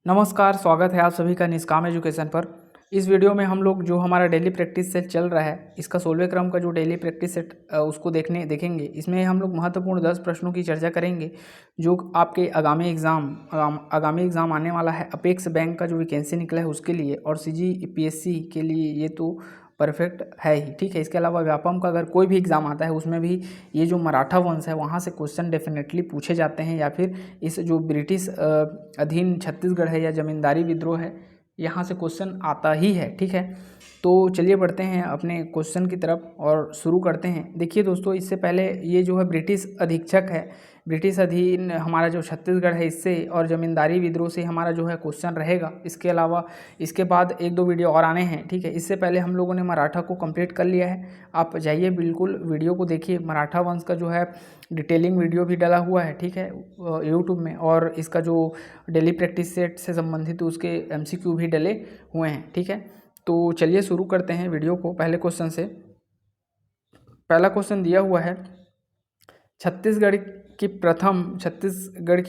नमस्कार, स्वागत है आप सभी का निष्काम एजुकेशन पर। इस वीडियो में हम लोग जो हमारा डेली प्रैक्टिस सेट चल रहा है, इसका 16वें क्रम का जो डेली प्रैक्टिस सेट उसको देखेंगे। इसमें हम लोग महत्वपूर्ण 10 प्रश्नों की चर्चा करेंगे जो आपके आगामी एग्ज़ाम आने वाला है। अपेक्स बैंक का जो वैकेंसी निकला है उसके लिए, और CGPSC के लिए ये तो परफेक्ट है ही, ठीक है। इसके अलावा व्यापम का अगर कोई भी एग्ज़ाम आता है उसमें भी ये जो मराठा वंश है वहाँ से क्वेश्चन डेफिनेटली पूछे जाते हैं, या फिर इस जो ब्रिटिश अधीन छत्तीसगढ़ है या जमींदारी विद्रोह है, यहाँ से क्वेश्चन आता ही है, ठीक है। तो चलिए बढ़ते हैं अपने क्वेश्चन की तरफ और शुरू करते हैं। देखिए दोस्तों, इससे पहले ये जो है ब्रिटिश अधीक्षक है, ब्रिटिश अधीन हमारा जो छत्तीसगढ़ है इससे, और ज़मींदारी विद्रोह से हमारा जो है क्वेश्चन रहेगा। इसके अलावा इसके बाद एक दो वीडियो और आने हैं, ठीक है। इससे पहले हम लोगों ने मराठा को कंप्लीट कर लिया है। आप जाइए बिल्कुल वीडियो को देखिए। मराठा वंश का जो है डिटेलिंग वीडियो भी डला हुआ है, ठीक है, यूट्यूब में, और इसका जो डेली प्रैक्टिस सेट से संबंधित उसके MCQ भी डले हुए हैं, ठीक है। तो चलिए शुरू करते हैं वीडियो को पहले क्वेश्चन से। पहला क्वेश्चन दिया हुआ है, छत्तीसगढ़ की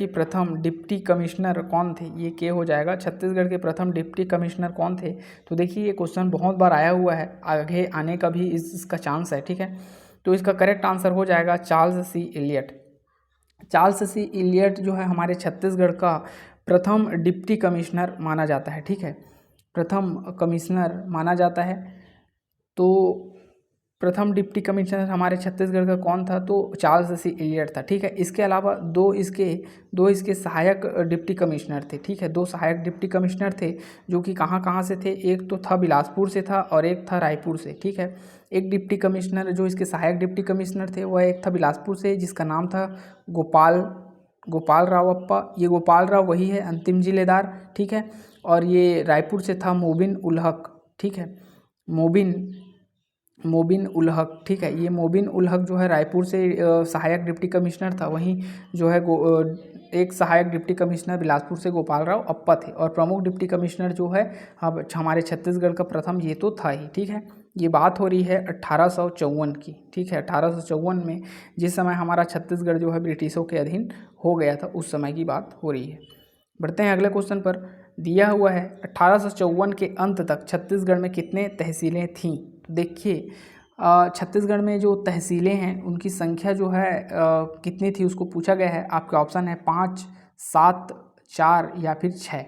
प्रथम डिप्टी कमिश्नर कौन थे? ये क्या हो जाएगा, छत्तीसगढ़ के प्रथम डिप्टी कमिश्नर कौन थे? तो देखिए ये क्वेश्चन बहुत बार आया हुआ है, आगे आने का भी इसका चांस है, ठीक है। तो इसका करेक्ट आंसर हो जाएगा चार्ल्स सी इलियट। चार्ल्स सी इलियट जो है हमारे छत्तीसगढ़ का प्रथम डिप्टी कमिश्नर माना जाता है, ठीक है, प्रथम कमिश्नर माना जाता है। तो प्रथम डिप्टी कमिश्नर हमारे छत्तीसगढ़ का कौन था? तो चार्ल्स सी इलियट था, ठीक है। इसके अलावा दो इसके सहायक डिप्टी कमिश्नर थे, ठीक है। दो सहायक डिप्टी कमिश्नर थे जो कि कहाँ कहाँ से थे, एक तो था बिलासपुर से था और एक था रायपुर से, ठीक है। एक डिप्टी कमिश्नर जो इसके सहायक डिप्टी कमिश्नर थे वह एक था बिलासपुर से, जिसका नाम था गोपाल रावप्पा। ये गोपाल राव वही है अंतिम जिलेदार, ठीक है। और ये रायपुर से था मोबिन उल हक, ठीक है, मोबिन उल हक, ठीक है। ये मोबिन उल हक जो है रायपुर से सहायक डिप्टी कमिश्नर था। वहीं जो है एक सहायक डिप्टी कमिश्नर बिलासपुर से गोपाल राव अप्पा थे, और प्रमुख डिप्टी कमिश्नर जो है हमारे छत्तीसगढ़ का प्रथम ये तो था ही, ठीक है। ये बात हो रही है 1854 की, ठीक है। 1854 में जिस समय हमारा छत्तीसगढ़ जो है ब्रिटिशों के अधीन हो गया था, उस समय की बात हो रही है। बढ़ते हैं अगले क्वेश्चन पर। दिया हुआ है 1854 के अंत तक छत्तीसगढ़ में कितने तहसीलें थीं? तो देखिए छत्तीसगढ़ में जो तहसीलें हैं उनकी संख्या जो है कितनी थी उसको पूछा गया है। आपके ऑप्शन है 5, 7, 4 या फिर 6।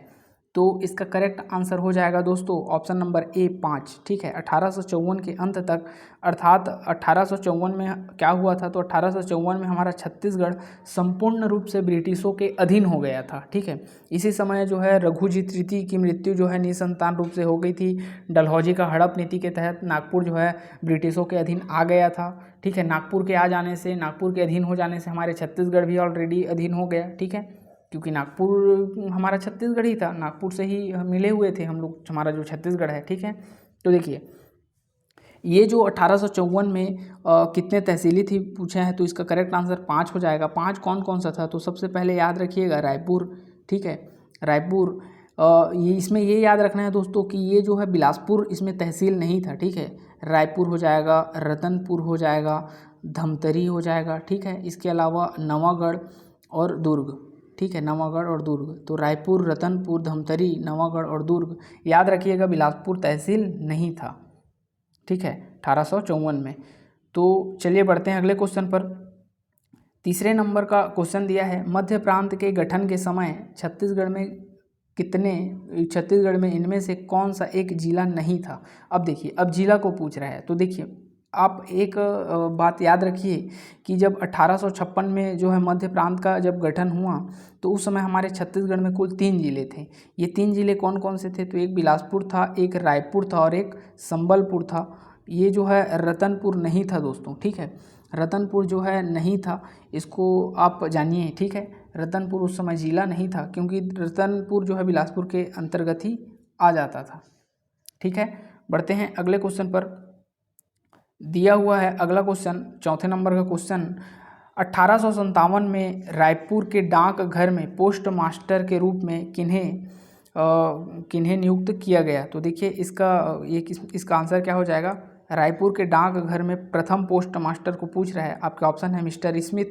तो इसका करेक्ट आंसर हो जाएगा दोस्तों ऑप्शन नंबर ए 5, ठीक है। 1854 के अंत तक, अर्थात 1854 में क्या हुआ था? तो 1854 में हमारा छत्तीसगढ़ संपूर्ण रूप से ब्रिटिशों के अधीन हो गया था, ठीक है। इसी समय जो है रघुजी तृतीय की मृत्यु जो है निसंतान रूप से हो गई थी। डलहौजी का हड़प नीति के तहत नागपुर जो है ब्रिटिशों के अधीन आ गया था, ठीक है। नागपुर के आ जाने से, नागपुर के अधीन हो जाने से हमारे छत्तीसगढ़ भी ऑलरेडी अधीन हो गया, ठीक है, क्योंकि नागपुर हमारा छत्तीसगढ़ ही था, नागपुर से ही मिले हुए थे हम लोग, हमारा जो छत्तीसगढ़ है, ठीक है। तो देखिए ये जो 1854 में कितने तहसीली थी पूछे हैं, तो इसका करेक्ट आंसर 5 हो जाएगा। 5 कौन कौन सा था? तो सबसे पहले याद रखिएगा रायपुर, ठीक है, रायपुर। ये इसमें ये याद रखना है दोस्तों कि ये जो है बिलासपुर इसमें तहसील नहीं था, ठीक है। रायपुर हो जाएगा, रतनपुर हो जाएगा, धमतरी हो जाएगा, ठीक है। इसके अलावा नवागढ़ और दुर्ग, ठीक है, नवागढ़ और दुर्ग। तो रायपुर, रतनपुर, धमतरी, नवागढ़ और दुर्ग याद रखिएगा, बिलासपुर तहसील नहीं था, ठीक है, 1854 में। तो चलिए बढ़ते हैं अगले क्वेश्चन पर। तीसरे नंबर का क्वेश्चन दिया है, मध्य प्रांत के गठन के समय छत्तीसगढ़ में इनमें से कौन सा एक जिला नहीं था? अब देखिए, अब जिला को पूछ रहा है, तो देखिए आप एक बात याद रखिए कि जब 1856 में जो है मध्य प्रांत का जब गठन हुआ, तो उस समय हमारे छत्तीसगढ़ में कुल 3 जिले थे। ये 3 जिले कौन कौन से थे? तो एक बिलासपुर था, एक रायपुर था और एक संबलपुर था। ये जो है रतनपुर नहीं था दोस्तों, ठीक है, रतनपुर जो है नहीं था, इसको आप जानिए, ठीक है। रतनपुर उस समय जिला नहीं था, क्योंकि रतनपुर जो है बिलासपुर के अंतर्गत ही आ जाता था, ठीक है। बढ़ते हैं अगले क्वेश्चन पर। दिया हुआ है अगला क्वेश्चन, चौथे नंबर का क्वेश्चन, 1857 में रायपुर के डाक घर में पोस्ट मास्टर के रूप में किन्हें नियुक्त किया गया? तो देखिए इसका आंसर क्या हो जाएगा? रायपुर के डाक घर में प्रथम पोस्ट मास्टर को पूछ रहा है। आपके ऑप्शन है Mister Smith,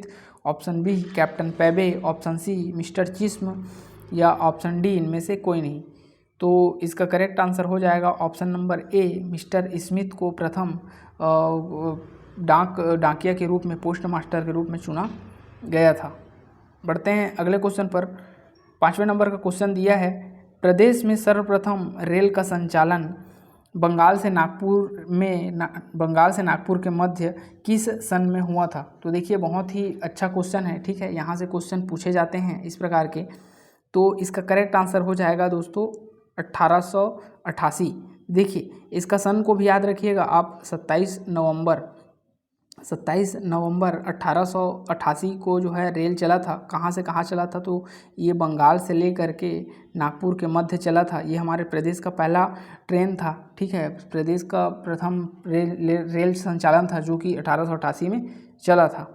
option B Captain पैबे, ऑप्शन सी मिस्टर चिस्म, या ऑप्शन डी इनमें से कोई नहीं। तो इसका करेक्ट आंसर हो जाएगा option number A, mister Smith को प्रथम डाकिया के रूप में, पोस्ट मास्टर के रूप में चुना गया था। बढ़ते हैं अगले क्वेश्चन पर। 5वें नंबर का क्वेश्चन दिया है, प्रदेश में सर्वप्रथम रेल का संचालन बंगाल से नागपुर के मध्य किस सन में हुआ था? तो देखिए बहुत ही अच्छा क्वेश्चन है, ठीक है। यहाँ से क्वेश्चन पूछे जाते हैं इस प्रकार के। तो इसका करेक्ट आंसर हो जाएगा दोस्तों 1888। देखिए इसका सन को भी याद रखिएगा आप, 27 नवंबर 1888 को जो है रेल चला था। कहाँ से कहाँ चला था? तो ये बंगाल से लेकर के नागपुर के मध्य चला था। ये हमारे प्रदेश का पहला ट्रेन था, ठीक है। प्रदेश का प्रथम रेल संचालन था जो कि 1888 में चला था,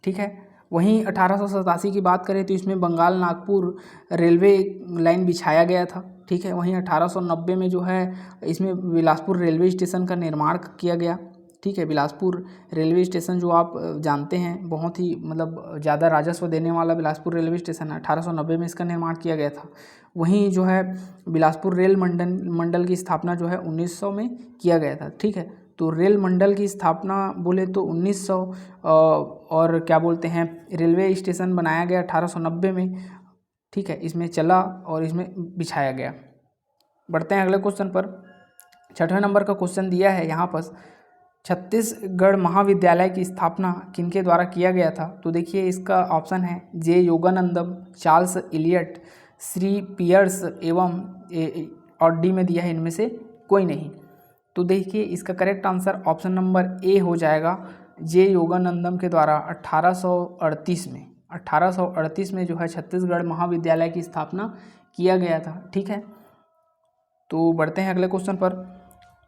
ठीक है। वहीं 1887 की बात करें तो इसमें बंगाल नागपुर रेलवे लाइन बिछाया गया था, ठीक है। वहीं 1890 में जो है इसमें बिलासपुर रेलवे स्टेशन का निर्माण किया गया, ठीक है। बिलासपुर रेलवे स्टेशन जो आप जानते हैं बहुत ही मतलब ज़्यादा राजस्व देने वाला बिलासपुर रेलवे स्टेशन है। 1890 में इसका निर्माण किया गया था। वहीं जो है बिलासपुर रेल मंडल की स्थापना जो है 1900 में किया गया था, ठीक है। तो रेल मंडल की स्थापना बोले तो 1900 और क्या बोलते हैं रेलवे स्टेशन बनाया गया 1890 में, ठीक है। इसमें चला और इसमें बिछाया गया। बढ़ते हैं अगले क्वेश्चन पर। 6वें नंबर का क्वेश्चन दिया है यहाँ पर, छत्तीसगढ़ महाविद्यालय की स्थापना किनके द्वारा किया गया था? तो देखिए इसका ऑप्शन है J Yoganandam, Charles Eliot, Shri Pierce एवं और डी में दिया है इनमें से कोई नहीं। तो देखिए इसका correct answer option number A हो जाएगा, जे योगानंदम के द्वारा 1838 में जो है छत्तीसगढ़ महाविद्यालय की स्थापना किया गया था, ठीक है। तो बढ़ते हैं अगले क्वेश्चन पर।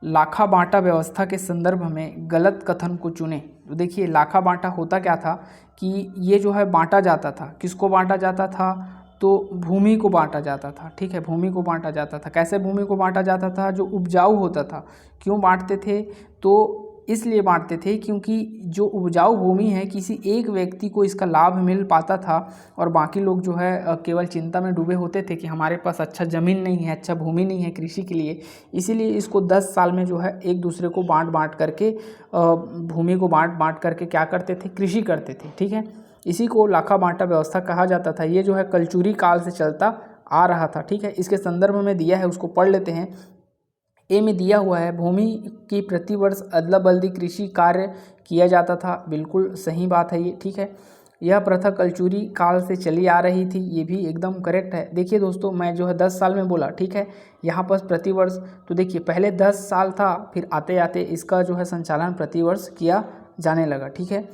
लाखा बांटा व्यवस्था के संदर्भ में गलत कथन को चुनें। तो देखिए लाखा बांटा होता क्या था कि ये जो है बांटा जाता था, किसको बांटा जाता था? तो भूमि को बांटा जाता था, ठीक है। भूमि को बांटा जाता था। कैसे भूमि को बांटा जाता था? जो उपजाऊ होता था। क्यों बांटते थे? तो इसलिए बांटते थे क्योंकि जो उपजाऊ भूमि है किसी एक व्यक्ति को इसका लाभ मिल पाता था और बाकी लोग जो है केवल चिंता में डूबे होते थे कि हमारे पास अच्छा ज़मीन नहीं है, अच्छा भूमि नहीं है कृषि के लिए। इसीलिए इसको 10 साल में जो है एक दूसरे को बांट करके भूमि को बांट करके क्या करते थे? कृषि करते थे, ठीक है। इसी को लाखा बांटा व्यवस्था कहा जाता था। ये जो है कलचुरी काल से चलता आ रहा था, ठीक है। इसके संदर्भ में दिया है, उसको पढ़ लेते हैं। ए में दिया हुआ है भूमि की प्रतिवर्ष अदला बदली कृषि कार्य किया जाता था। बिल्कुल सही बात है ये, ठीक है। यह प्रथा कलचुरी काल से चली आ रही थी, ये भी एकदम करेक्ट है। देखिए दोस्तों मैं जो है 10 साल में बोला, ठीक है। यहाँ पर प्रतिवर्ष तो देखिए पहले 10 साल था, फिर आते आते इसका जो है संचालन प्रतिवर्ष किया जाने लगा, ठीक है।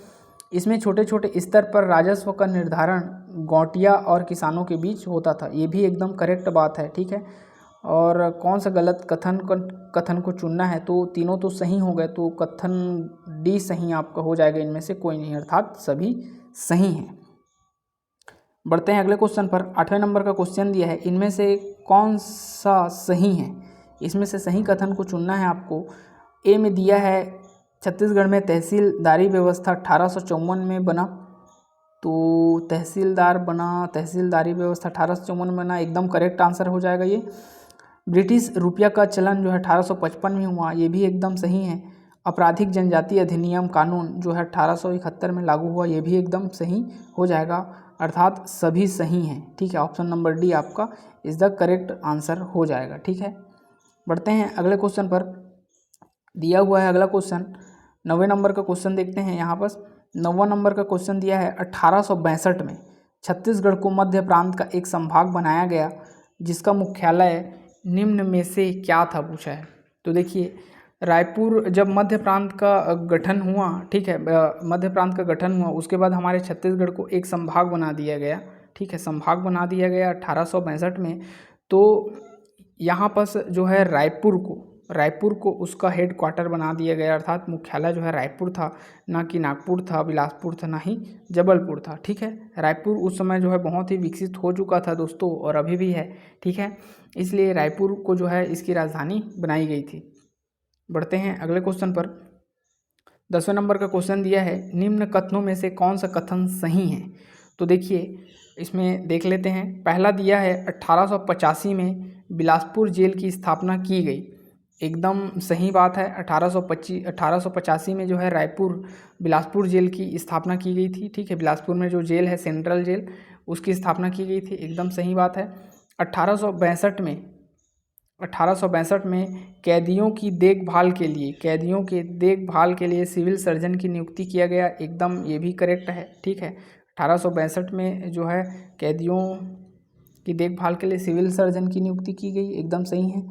इसमें छोटे छोटे स्तर पर राजस्व का निर्धारण गौटिया और किसानों के बीच होता था, ये भी एकदम करेक्ट बात है, ठीक है। और कौन सा गलत कथन को चुनना है? तो तीनों तो सही हो गए, तो कथन डी सही आपका हो जाएगा, इनमें से कोई नहीं, अर्थात सभी सही हैं। बढ़ते हैं अगले क्वेश्चन पर। 8वें नंबर का क्वेश्चन दिया है, इनमें से कौन सा सही है? इसमें से सही कथन को चुनना है आपको। ए में दिया है छत्तीसगढ़ में तहसीलदारी व्यवस्था 1854 में बना। तो तहसीलदारी व्यवस्था 1854 में बना, एकदम करेक्ट आंसर हो जाएगा ये। ब्रिटिश रुपया का चलन जो है 1855 में हुआ, ये भी एकदम सही है। आपराधिक जनजाति अधिनियम कानून जो है 1871 में लागू हुआ, ये भी एकदम सही हो जाएगा, अर्थात सभी सही हैं, ठीक है। ऑप्शन नंबर डी आपका इज द करेक्ट आंसर हो जाएगा, ठीक है। बढ़ते हैं अगले क्वेश्चन पर। दिया हुआ है अगला क्वेश्चन 9वें नंबर का क्वेश्चन देखते हैं। यहाँ पर 9वां नंबर का क्वेश्चन दिया है, 1862 में छत्तीसगढ़ को मध्य प्रांत का एक संभाग बनाया गया जिसका मुख्यालय निम्न में से क्या था, पूछा है। तो देखिए रायपुर जब मध्य प्रांत का गठन हुआ, ठीक है, मध्य प्रांत का गठन हुआ, उसके बाद हमारे छत्तीसगढ़ को एक संभाग बना दिया गया, ठीक है, संभाग बना दिया गया 1862 में। तो यहाँ पर जो है रायपुर को उसका हेड क्वार्टर बना दिया गया, अर्थात मुख्यालय जो है रायपुर था, ना कि नागपुर था, बिलासपुर था, ना ही जबलपुर था, ठीक है। रायपुर उस समय जो है बहुत ही विकसित हो चुका था दोस्तों, और अभी भी है, ठीक है। इसलिए रायपुर को जो है इसकी राजधानी बनाई गई थी। बढ़ते हैं अगले क्वेश्चन पर। 10वें नंबर का क्वेश्चन दिया है, निम्न कथनों में से कौन सा कथन सही है? तो देखिए इसमें देख लेते हैं। पहला दिया है 1885 में बिलासपुर जेल की स्थापना की गई। एकदम सही बात है। 1885 में जो है रायपुर बिलासपुर जेल की स्थापना की गई थी। ठीक है, बिलासपुर में जो जेल है सेंट्रल जेल, उसकी स्थापना की गई थी। एकदम सही बात है। 1862 में कैदियों की देखभाल के लिए सिविल सर्जन की नियुक्ति किया गया। एकदम ये भी करेक्ट है। ठीक है, 1862 में जो है कैदियों की देखभाल के लिए सिविल सर्जन की नियुक्ति की गई। एकदम सही है।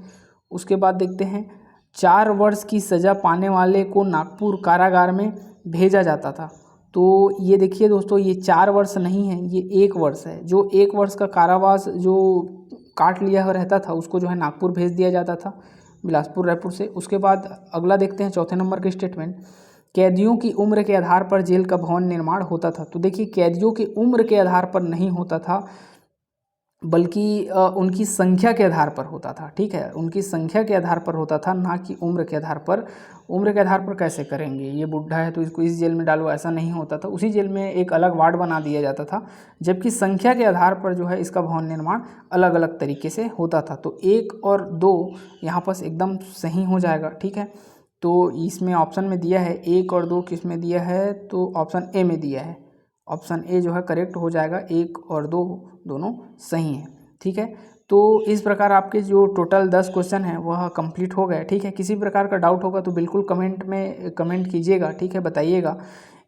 उसके बाद देखते हैं, 4 वर्ष की सज़ा पाने वाले को नागपुर कारागार में भेजा जाता था। तो ये देखिए दोस्तों, ये 4 वर्ष नहीं है, ये 1 वर्ष है। जो 1 वर्ष का कारावास जो काट लिया हुआ रहता था उसको जो है नागपुर भेज दिया जाता था बिलासपुर रायपुर से। उसके बाद अगला देखते हैं, चौथे नंबर के स्टेटमेंट, कैदियों की उम्र के आधार पर जेल का भवन निर्माण होता था। तो देखिए, कैदियों की उम्र के आधार पर नहीं होता था, बल्कि उनकी संख्या के आधार पर होता था। ठीक है, उनकी संख्या के आधार पर होता था, ना कि उम्र के आधार पर। उम्र के आधार पर कैसे करेंगे, ये बुढ़ा है तो इसको इस जेल में डालो, ऐसा नहीं होता था। उसी जेल में एक अलग वार्ड बना दिया जाता था, जबकि संख्या के आधार पर जो है इसका भवन निर्माण अलग अलग तरीके से होता था। तो 1 और 2 यहाँ पर एकदम सही हो जाएगा। ठीक है, तो इसमें ऑप्शन में दिया है 1 और 2 किस में दिया है, तो ऑप्शन ए में दिया है। ऑप्शन ए जो है करेक्ट हो जाएगा। 1 और 2 दोनों सही हैं। ठीक है, तो इस प्रकार आपके जो टोटल 10 क्वेश्चन हैं वह कंप्लीट हो गए। ठीक है, किसी प्रकार का डाउट होगा तो बिल्कुल कमेंट में कमेंट कीजिएगा। ठीक है, बताइएगा।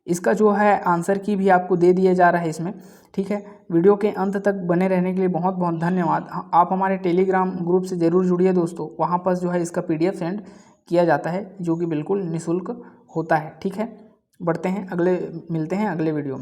इसका जो है आंसर की भी आपको दे दिया जा रहा है इसमें। ठीक है, वीडियो के अंत तक बने रहने के लिए बहुत बहुत धन्यवाद। आप हमारे टेलीग्राम ग्रुप से ज़रूर जुड़िए दोस्तों, वहाँ पर जो है इसका PDF सेंड किया जाता है, जो कि बिल्कुल निःशुल्क होता है। ठीक है, मिलते हैं अगले वीडियो में।